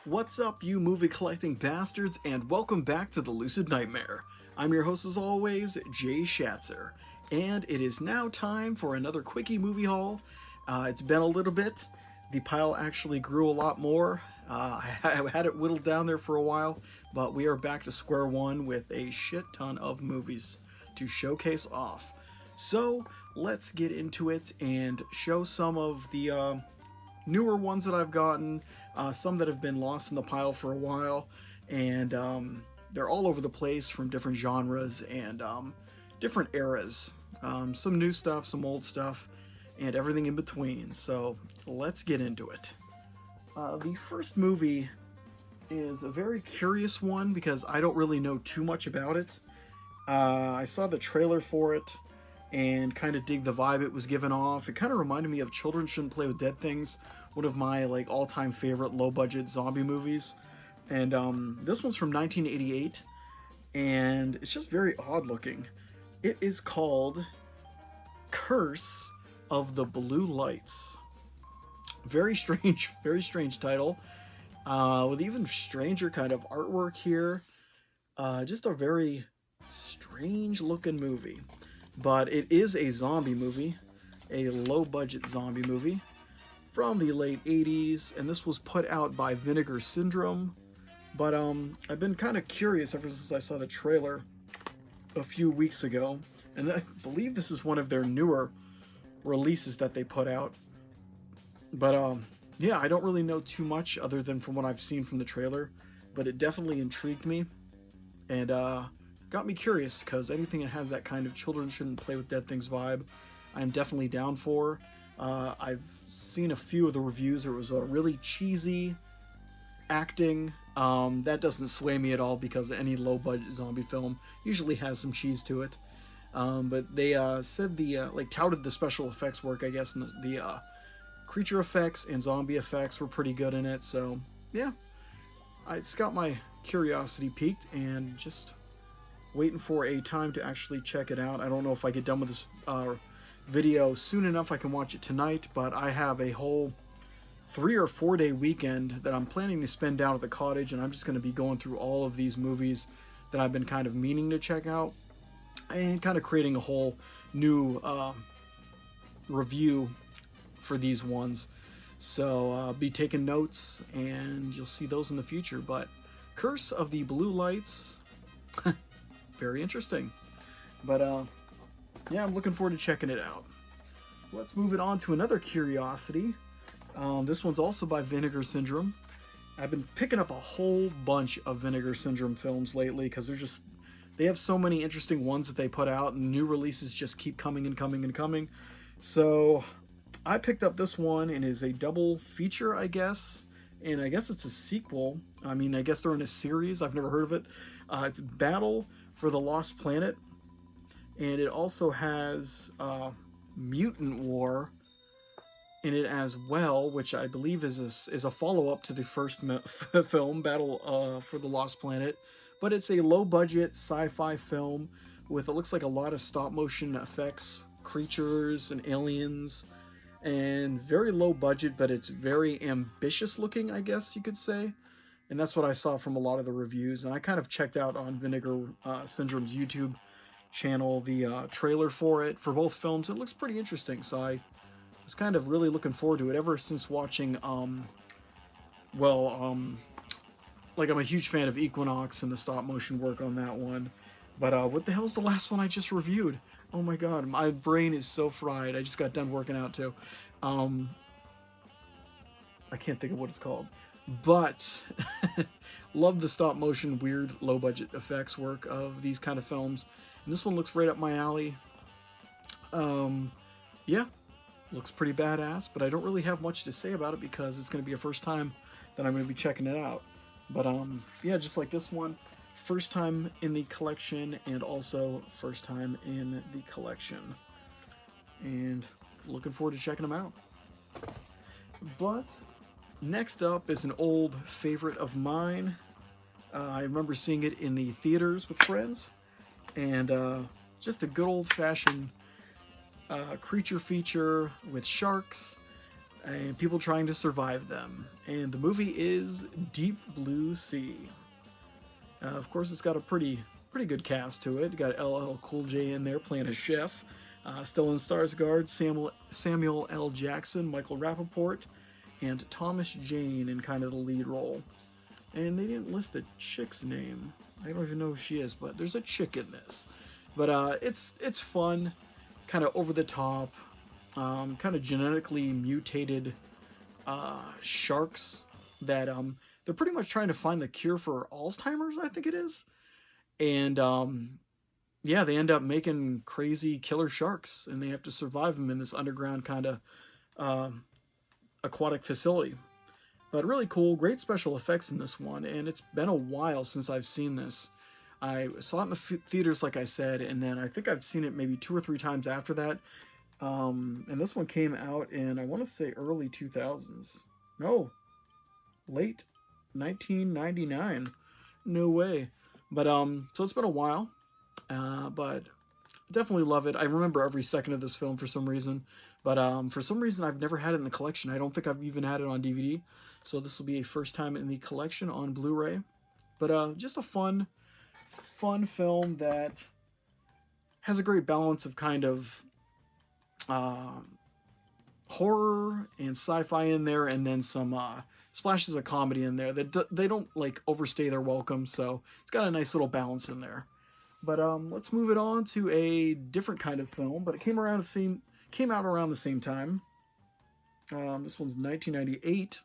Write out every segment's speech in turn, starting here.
What's up, you movie collecting bastards, and welcome back to the Lucid Nightmare. I'm your host as always, Jay Schatzer, and it is now time for another Quickie movie haul. It's been a little bit. The pile actually grew a lot more. I had it whittled down there for a while, but we are back to square one with a shit ton of movies to showcase off. So let's get into it and show some of the newer ones that I've gotten, some that have been lost in the pile for a while, and they're all over the place from different genres and different eras. Some new stuff, some old stuff, and everything in between. So let's get into it. The first movie is a very curious one because I don't really know too much about it. I saw the trailer for it and kind of dig the vibe it was giving off. It kind of reminded me of Children Shouldn't Play with Dead Things, one of my all-time favorite low-budget zombie movies. And this one's from 1988, and it's just very odd-looking. It is called Curse of the Blue Lights. Very strange title, with even stranger kind of artwork here. Just a very strange-looking movie. But it is a zombie movie, a low-budget zombie movie from the late 80s, and this was put out by Vinegar Syndrome. But I've been kind of curious ever since I saw the trailer a few weeks ago, and I believe this is one of their newer releases that they put out. But yeah, I don't really know too much other than from what I've seen from the trailer, but it definitely intrigued me, and got me curious, because anything that has that kind of Children Shouldn't Play with Dead Things vibe, I'm definitely down for. I've seen a few of the reviews. There was a really cheesy acting. That doesn't sway me at all, because any low-budget zombie film usually has some cheese to it. But they said touted the special effects work, I guess, and the creature effects and zombie effects were pretty good in it. So yeah, it's got my curiosity piqued, and just waiting for a time to actually check it out. I don't know if I get done with this video soon enough I can watch it tonight, but I have a whole 3 or 4 day weekend that I'm planning to spend down at the cottage, and I'm just going to be going through all of these movies that I've been kind of meaning to check out, and kind of creating a whole new review for these ones. So I'll be taking notes, and you'll see those in the future. But Curse of the Blue Lights, very interesting. But yeah, I'm looking forward to checking it out. Let's move it on to another curiosity. This one's also by Vinegar Syndrome. I've been picking up a whole bunch of Vinegar Syndrome films lately, because they have so many interesting ones that they put out, and new releases just keep coming and coming and coming. So I picked up this one, and it's a double feature, I guess. And I guess it's a sequel. I mean, I guess they're in a series. I've never heard of it. It's Battle for the Lost Planet, and it also has Mutant War in it as well, which I believe is a follow-up to the first film, Battle for the Lost Planet. But it's a low-budget sci-fi film with, it looks like, a lot of stop-motion effects, creatures and aliens, and very low budget, but it's very ambitious looking, I guess you could say. And that's what I saw from a lot of the reviews. And I kind of checked out on Vinegar Syndrome's YouTube channel the trailer for it, for both films. It looks pretty interesting, so I was kind of really looking forward to it ever since watching, I'm a huge fan of Equinox and the stop-motion work on that one. But what the hell's the last one I just reviewed? Oh my god, my brain is so fried. I just got done working out too. I can't think of what it's called. But love the stop motion, weird, low budget effects work of these kind of films. And this one looks right up my alley. Yeah, looks pretty badass, but I don't really have much to say about it because it's going to be a first time that I'm going to be checking it out. But yeah, just like this one, first time in the collection, and also first time in the collection. And looking forward to checking them out. But next up is an old favorite of mine. I remember seeing it in the theaters with friends, and just a good old-fashioned creature feature with sharks, and people trying to survive them. And the movie is Deep Blue Sea. Of course, it's got a pretty good cast to it. You got LL Cool J in there playing a chef. Stellan Skarsgård, Samuel L. Jackson, Michael Rappaport, and Thomas Jane in kind of the lead role. And they didn't list the chick's name. I don't even know who she is, but there's a chick in this. But it's fun, kind of over the top, kind of genetically mutated sharks that they're pretty much trying to find the cure for Alzheimer's, I think it is. And yeah, they end up making crazy killer sharks, and they have to survive them in this underground kind of aquatic facility. But really cool, great special effects in this one, and it's been a while since I've seen this. I saw it in the theaters, like I said, and then I think I've seen it maybe 2 or 3 times after that. And this one came out in, I want to say, early 2000s. No, late 1999. No way. But so it's been a while, but definitely love it. I remember every second of this film for some reason, but for some reason I've never had it in the collection. I don't think I've even had it on DVD, so this will be a first time in the collection on Blu-ray. But just a fun film that has a great balance of kind of horror and sci-fi in there, and then some splashes of comedy in there. They don't like overstay their welcome, so it's got a nice little balance in there. But let's move it on to a different kind of film, but it came out around the same time. This one's 1998,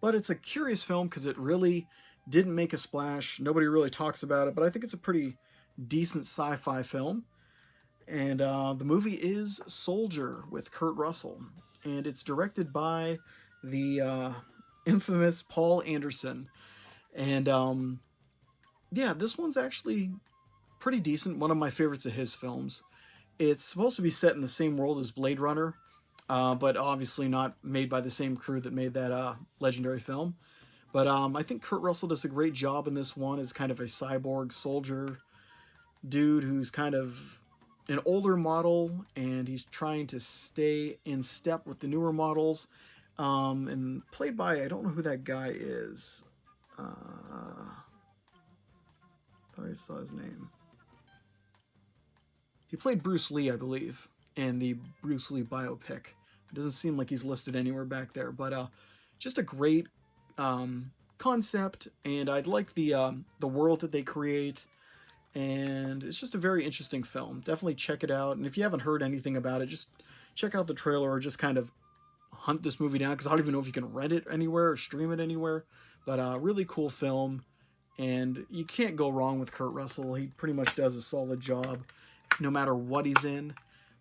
but it's a curious film because it really didn't make a splash. Nobody really talks about it, but I think it's a pretty decent sci-fi film. And the movie is Soldier with Kurt Russell, and it's directed by the infamous Paul Anderson. And yeah, this one's actually pretty decent. One of my favorites of his films. It's supposed to be set in the same world as Blade Runner, but obviously not made by the same crew that made that legendary film. But I think Kurt Russell does a great job in this one as kind of a cyborg soldier dude who's kind of an older model, and he's trying to stay in step with the newer models. And played by, I don't know who that guy is. I thought I saw his name. He played Bruce Lee, I believe, in the Bruce Lee biopic. It doesn't seem like he's listed anywhere back there, but just a great concept, and I like the world that they create, and it's just a very interesting film. Definitely check it out, and if you haven't heard anything about it, just check out the trailer or just kind of hunt this movie down, because I don't even know if you can rent it anywhere or stream it anywhere. But really cool film, and you can't go wrong with Kurt Russell. He pretty much does a solid job no matter what he's in.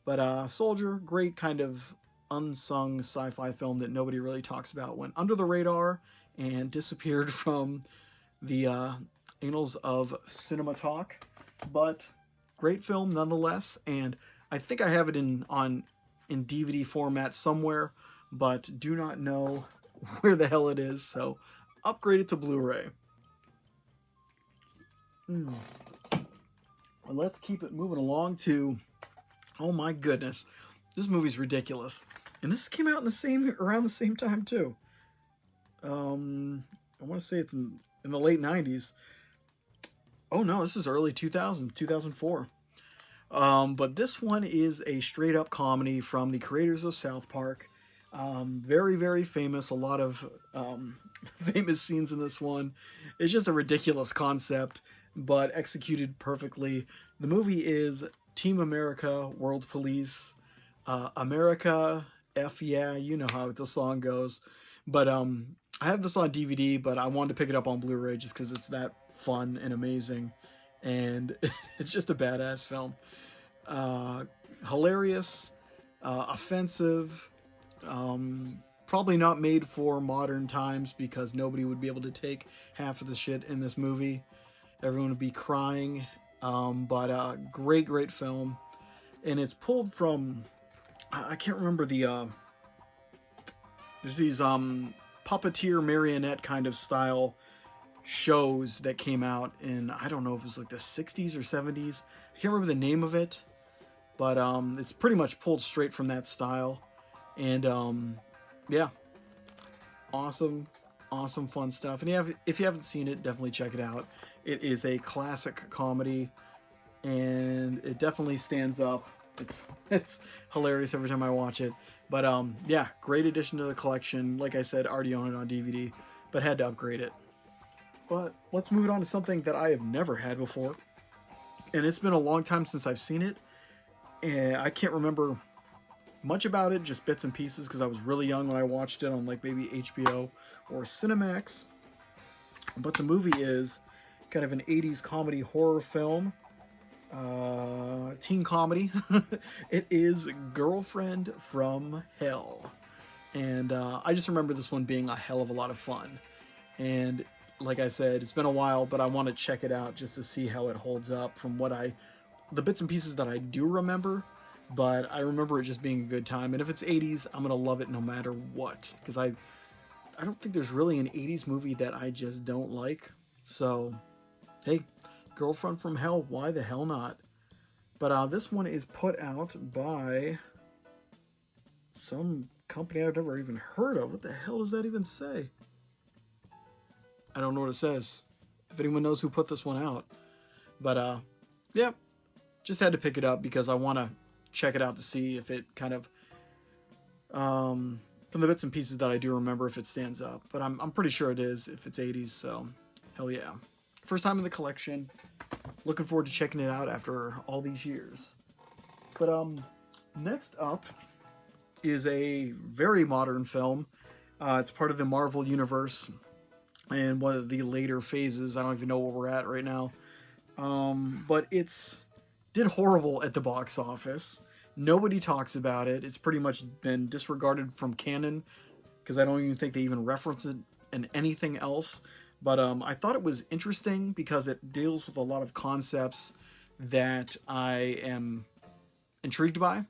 But Soldier, great kind of unsung sci-fi film that nobody really talks about. Went under the radar and disappeared from the annals of cinema talk, but great film nonetheless. And I think I have it in DVD format somewhere, but do not know where the hell it is, so upgrade it to Blu-ray. Well, let's keep it moving along to, oh my goodness, this movie's ridiculous. And this came out around the same time too. I want to say it's in the late 90s. Oh no, this is early 2004. But this one is a straight up comedy from the creators of South Park. Very, very famous. A lot of famous scenes in this one. It's just a ridiculous concept, but executed perfectly. The movie is Team America, World Police, America, F yeah, you know how the song goes. But I have this on DVD, but I wanted to pick it up on Blu-ray just because it's that fun and amazing. And it's just a badass film. Hilarious, offensive, probably not made for modern times because nobody would be able to take half of the shit in this movie. Everyone would be crying, but great film. And it's pulled from, I can't remember there's these puppeteer marionette kind of style shows that came out in, I don't know if it was like the 60s or 70s. I can't remember the name of it, but it's pretty much pulled straight from that style. And yeah, awesome, awesome, fun stuff. And if you haven't seen it, definitely check it out. It is a classic comedy, and it definitely stands up. It's hilarious every time I watch it. But yeah, great addition to the collection. Like I said, already own it on DVD, but had to upgrade it. But let's move on to something that I have never had before, and it's been a long time since I've seen it, and I can't remember much about it, just bits and pieces, because I was really young when I watched it on like maybe HBO or Cinemax. But the movie is kind of an 80s comedy horror film, teen comedy. It is Girlfriend from Hell. And I just remember this one being a hell of a lot of fun. And like I said, it's been a while, but I want to check it out just to see how it holds up from the bits and pieces that I do remember. But I remember it just being a good time. And if it's 80s, I'm going to love it no matter what. Because I don't think there's really an 80s movie that I just don't like. So, hey, Girlfriend from Hell, why the hell not? But this one is put out by some company I've never even heard of. What the hell does that even say? I don't know what it says. If anyone knows who put this one out. But, yeah, just had to pick it up because I want to check it out to see if it kind of, from the bits and pieces that I do remember, if it stands up. But I'm pretty sure it is if it's 80s, so hell yeah. First time in the collection. Looking forward to checking it out after all these years. But next up is a very modern film. It's part of the Marvel Universe and one of the later phases. I don't even know where we're at right now. But it's did horrible at the box office. Nobody talks about it. It's pretty much been disregarded from canon because I don't even think they even reference it in anything else. But I thought it was interesting because it deals with a lot of concepts that I am intrigued by.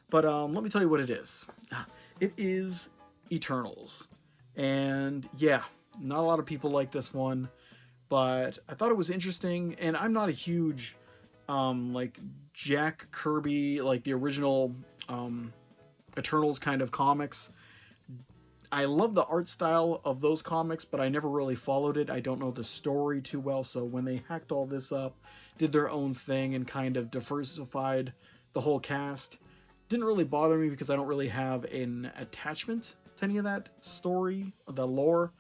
But let me tell you what it is. It is Eternals. And yeah, not a lot of people like this one, but I thought it was interesting. And I'm not a huge like Jack Kirby, like the original Eternals kind of comics. I love the art style of those comics, but I never really followed it. I don't know the story too well, so when they hacked all this up, did their own thing, and kind of diversified the whole cast, didn't really bother me because I don't really have an attachment to any of that story, the lore.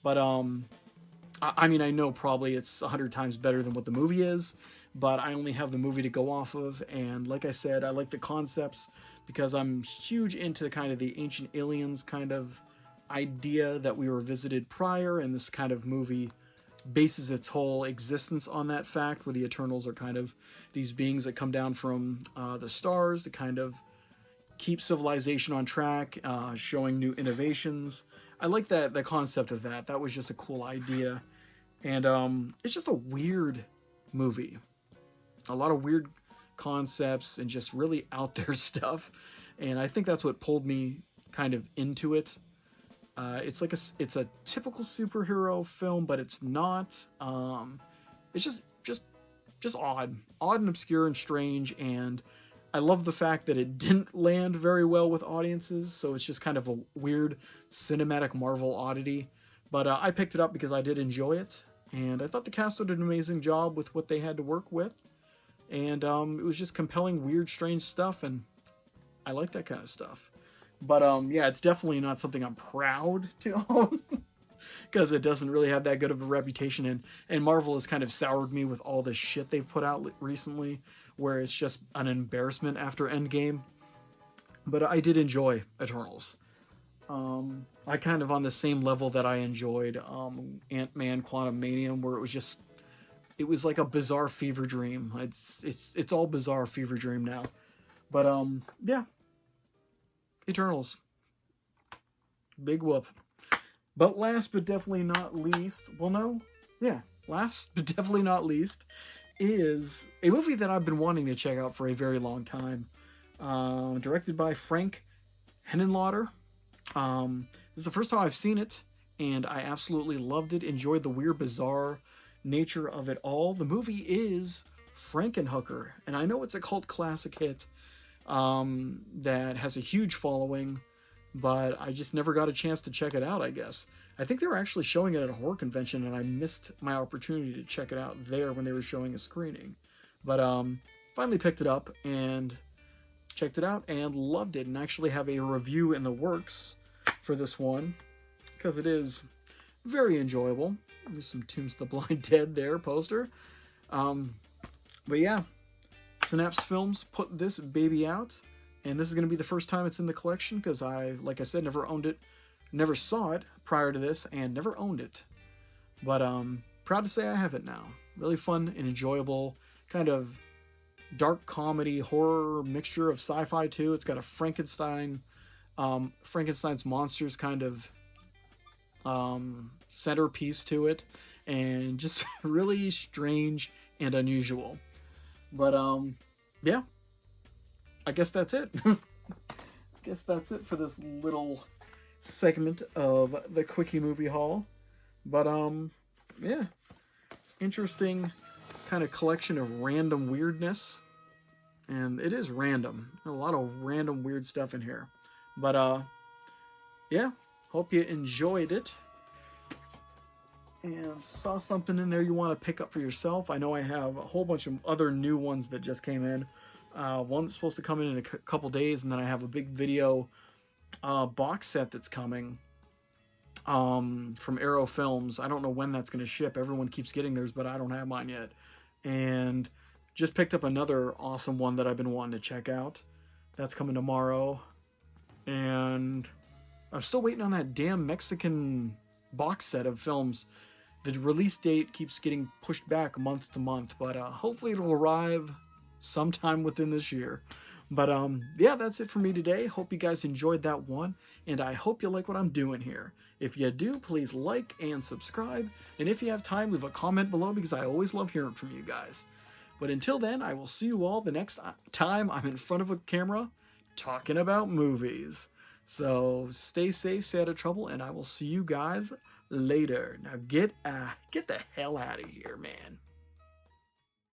But I mean, I know probably it's 100 times better than what the movie is, but I only have the movie to go off of, and like I said, I like the concepts because I'm huge into kind of the ancient aliens kind of idea that we were visited prior, and this kind of movie bases its whole existence on that fact, where the Eternals are kind of these beings that come down from the stars to kind of keep civilization on track, showing new innovations. I like that, the concept of that. That was just a cool idea. And it's just a weird movie. A lot of weird concepts and just really out there stuff. And I think that's what pulled me kind of into it. It's a typical superhero film, but it's not. It's just odd and obscure and strange. And I love the fact that it didn't land very well with audiences. So it's just kind of a weird cinematic Marvel oddity. But I picked it up because I did enjoy it. And I thought the cast did an amazing job with what they had to work with. And it was just compelling, weird, strange stuff. And I like that kind of stuff. But yeah, it's definitely not something I'm proud to own. Because it doesn't really have that good of a reputation. And Marvel has kind of soured me with all the shit they've put out recently, where it's just an embarrassment after Endgame. But I did enjoy Eternals. I kind of on the same level that I enjoyed Ant-Man Quantumanium, where it was like a bizarre fever dream. It's all bizarre fever dream now. But yeah. Eternals. Big whoop. But last but definitely not least, last but definitely not least is a movie that I've been wanting to check out for a very long time. Directed by Frank Henenlotter. This is the first time I've seen it, and I absolutely loved it. Enjoyed the weird, bizarre nature of it all. The movie is Frankenhooker, and I know it's a cult classic hit that has a huge following. but I just never got a chance to check it out, I guess. I think they were actually showing it at a horror convention, and I missed my opportunity to check it out there when they were showing a screening. But finally picked it up and checked it out and loved it, and actually have a review in the works for this one because it is very enjoyable. There's some Tombs of the Blind Dead there poster. But yeah, Synapse Films put this baby out, and this is going to be the first time it's in the collection because I, like I said, never owned it, never saw it prior to this, and never owned it. But proud to say I have it now. Really fun and enjoyable, kind of dark comedy, horror mixture of sci-fi too. It's got a Frankenstein's monsters kind of centerpiece to it, and just really strange and unusual. But yeah, I guess that's it. Guess that's it for this little segment of the Quickie movie haul. But yeah, interesting kind of collection of random weirdness, and it is random. A lot of random weird stuff in here. But yeah, hope you enjoyed it and saw something in there you want to pick up for yourself. I know I have a whole bunch of other new ones that just came in. One that's supposed to come in a couple days, and then I have a big video box set that's coming from Arrow Films. I don't know when that's going to ship. Everyone keeps getting theirs, but I don't have mine yet. And just picked up another awesome one that I've been wanting to check out. That's coming tomorrow. And I'm still waiting on that damn Mexican box set of films. The release date keeps getting pushed back month to month, but hopefully it'll arrive sometime within this year. But yeah, that's it for me today. Hope you guys enjoyed that one, and I hope you like what I'm doing here. If you do, please like and subscribe, and if you have time, leave a comment below, because I always love hearing from you guys. But until then, I will see you all the next time I'm in front of a camera talking about movies. So stay safe, stay out of trouble, and I will see you guys later. Now get the hell out of here, man.